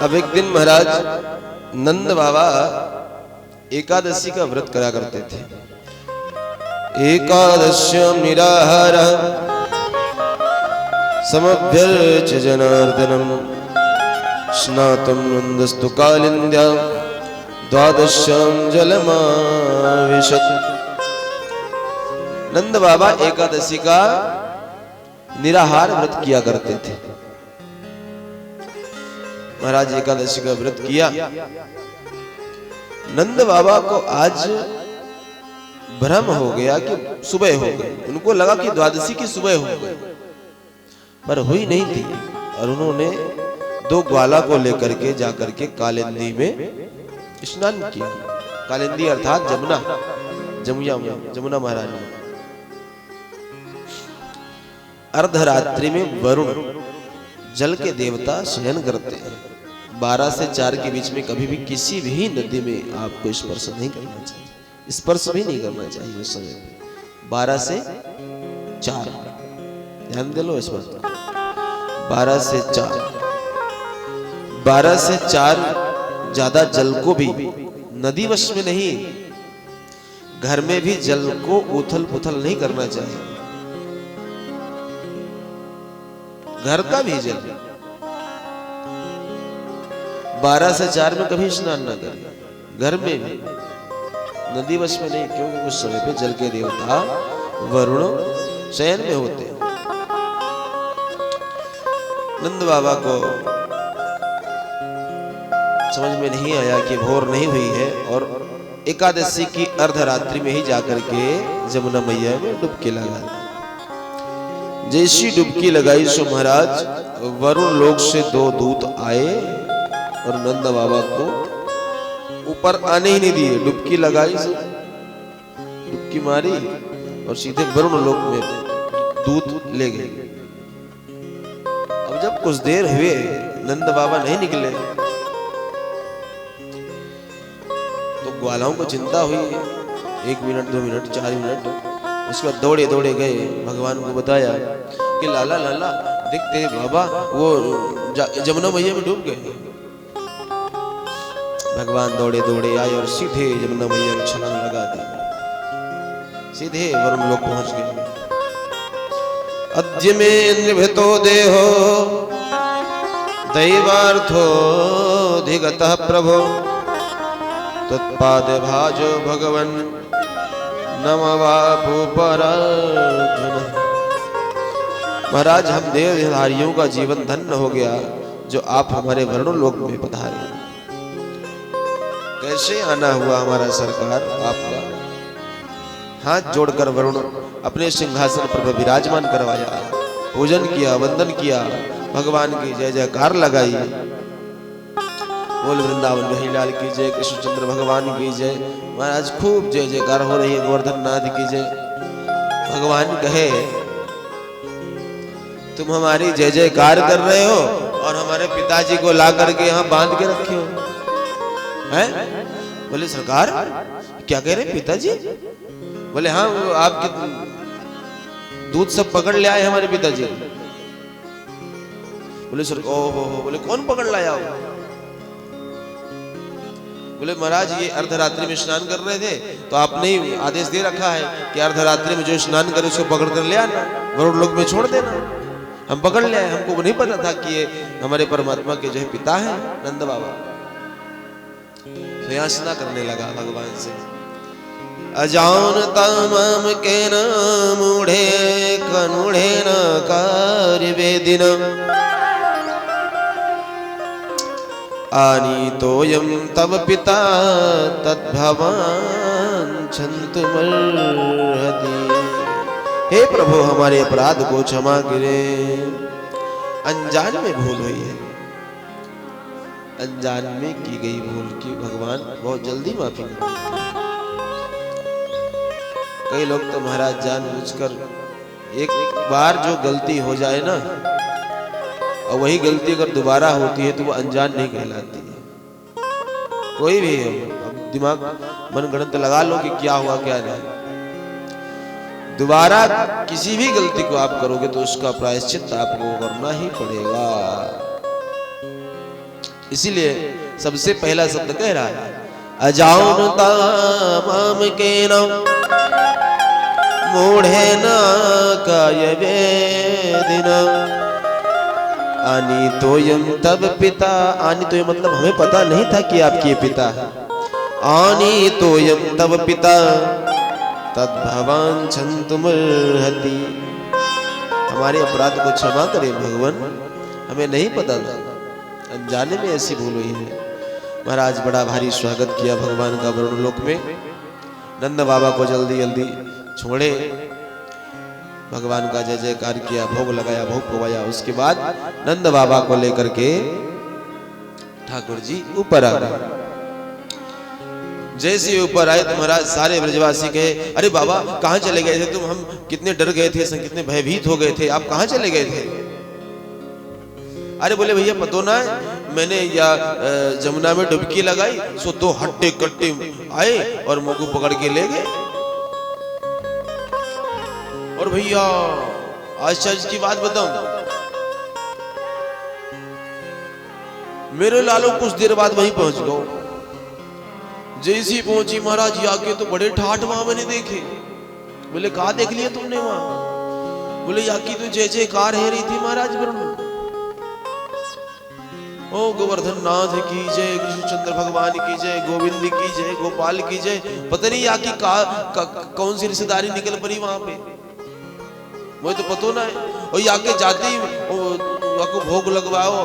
अब एक दिन महाराज नंद बाबा एकादशी का व्रत करा करते थे। एकादश्याम निराहार समभ्यर्च्य जनार्दनम स्नातुं नंदस्तु कालिंद्यां द्वादश्याम जलमाविशत्। नंद बाबा एकादशी का निराहार व्रत किया करते थे। महाराज एकादशी का व्रत किया। नंद बाबा को आज भ्रम हो गया कि सुबह हो गई। उनको लगा कि द्वादशी की सुबह हो गई, पर हुई नहीं थी। और उन्होंने 2 ग्वाला को लेकर के जाकर के कालिंदी में स्नान किया। कालिंदी अर्थात जमुना, जमुना महारानी। अर्धरात्रि में वरुण जल के देवता शयन करते हैं। 12 से 4 के बीच में कभी भी किसी भी नदी में आपको स्पर्श नहीं करना चाहिए, स्पर्श भी नहीं करना चाहिए उस समय पे। 12 से 4 ध्यान दे लो इस बात को। 12 से 4, 12 से 4 ज्यादा जल को भी नदी वश में नहीं, घर में भी जल को उथल पुथल नहीं करना चाहिए। घर का भी जल 12 से 4 में कभी स्नान न करें, घर में भी, नदी वश में नहीं, क्योंकि उस समय पे जल के देवता वरुण शयन में होते हैं। नंद बाबा को समझ में नहीं आया कि भोर नहीं हुई है और एकादशी की अर्धरात्रि में ही जाकर के जमुना मैया में डुबकी लगा दी। जैसी डुबकी लगाई सो महाराज वरुण लोक से 2 दूत आए और नंद बाबा को ऊपर आने ही नहीं दिए। डुबकी लगाई, डुबकी मारी और सीधे वरुण लोक में दूत ले गए। अब जब कुछ देर हुए नंद बाबा नहीं निकले तो ग्वालों को चिंता हुई। 1 मिनट, 2 मिनट, 4 मिनट, उसके बाद दौड़े दौड़े गए, भगवान को बताया कि लाला लाला देखते बाबा वो जमुना मैया में डूब गए। भगवान दौड़े दौड़े आए और सीधे जमुना मैया में छलांग लगा दी, सीधे वरुण लोक पहुंच गए। अद्य में निभृतो देहो दैवार्थो धिगतः प्रभो तत्पाद भाजो भगवन नमवापु परार्जुन। महाराज हम देहधारियों का जीवन धन्य हो गया जो आप हमारे वरुण लोक में पधारे। कैसे आना हुआ हमारा सरकार आपका। हाथ जोड़कर वरुण अपने सिंहासन पर विराजमान करवाया, पूजन किया, वंदन किया, भगवान की जय जयकार लगाई। बोल वृंदावन बिहारी लाल की जय, कृष्णचंद्र भगवान की जय। महाराज खूब जय जयकार हो रही है, गोवर्धन नाथ की जय। भगवान कहे तुम हमारी जय जयकार कर रहे हो और हमारे पिताजी को ला करके यहाँ बांध के रखे हो हैं? बोले सरकार क्या कह रहे पिताजी? बोले हाँ आपके दूध सब पकड़ ले आए हमारे पिताजी। बोले सर ओहो, बोले कौन पकड़ लाया हो? बोले महाराज ये अर्धरात्रि में स्नान कर रहे थे तो आपने ही आदेश दे रखा है कि अर्धरात्रि में जो स्नान करे उसको पकड़ कर ले आना, वरुण लोक में छोड़ देना। हम पकड़ ले आए, हमको नहीं पता था कि ये हमारे परमात्मा के जो है पिता है नंद बाबा। याचना करने लगा भगवान से। अजानता माम के न मूढ़े कनुढ़े न कार्वेदिन आनीतोयं तव पिता तद्भवान् क्षन्तुमर्हति। हे प्रभु हमारे अपराध को क्षमा करे, अनजान में भूल हुई है। अनजान में की गई भूल की भगवान बहुत जल्दी माफी मांगते हैं। कई लोग तो महाराज जानबूझकर एक बार जो गलती हो जाए ना और वही गलती अगर दोबारा होती है तो वो अनजान नहीं कहलाती है। कोई भी दिमाग मन गणित लगा लो कि क्या हुआ क्या नहीं। दोबारा किसी भी गलती को आप करोगे तो उसका प्रायश्चित आपको करना ही पड़ेगा। इसीलिए सबसे पहला शब्द कह रहा है अजानता माम के नाम मूढ़े न काय वेदिना आनी तोयम तब पिता। आनी तो मतलब हमें पता नहीं था कि आपके पिता है। आनी तोयम तब पिता तद भवान छंतुमर्हति। हमारे अपराध को क्षमा करें भगवान, हमें नहीं पता था, अनजाने में ऐसी भूल हुई है। महाराज बड़ा भारी स्वागत किया भगवान का वरुण लोक में। नंद बाबा को जल्दी जल्दी छोड़े, भगवान का जय जयकार किया, भोग लगाया, भोग पवाया। उसके बाद नंद बाबा को लेकर के ठाकुर जी ऊपर आ गए। जैसे ऊपर आए तो महाराज सारे ब्रजवासी कहे अरे बाबा कहां चले गए थे तुम, हम कितने डर गए थे, कितने भयभीत हो गए थे, आप कहां चले गए थे। अरे बोले भैया पतो ना है, मैंने या जमुना में डुबकी लगाई सो 2 हट्टे कट्टे आए और मुझको पकड़ के ले गए। और भैया आश्चर्य की बात बताऊं, मेरे लालो कुछ देर बाद वहीं पहुंच गए। जैसी पहुंची महाराज आके तो बड़े ठाठ वहां मैंने देखे। बोले कहा देख लिया तुमने वहां। बोले याकी तो जय जयकार है रही थी महाराज वरुण। ओ गोवर्धन नाथ की जय, कृष्णचंद्र भगवान की जय, गोविंद की जय, गोपाल की जय। पता नहीं याकी कौन सी रिश्तेदारी निकल पड़ी वहां पे, मुझे तो पता ना है। और याके जाते ही भोग लगवाओ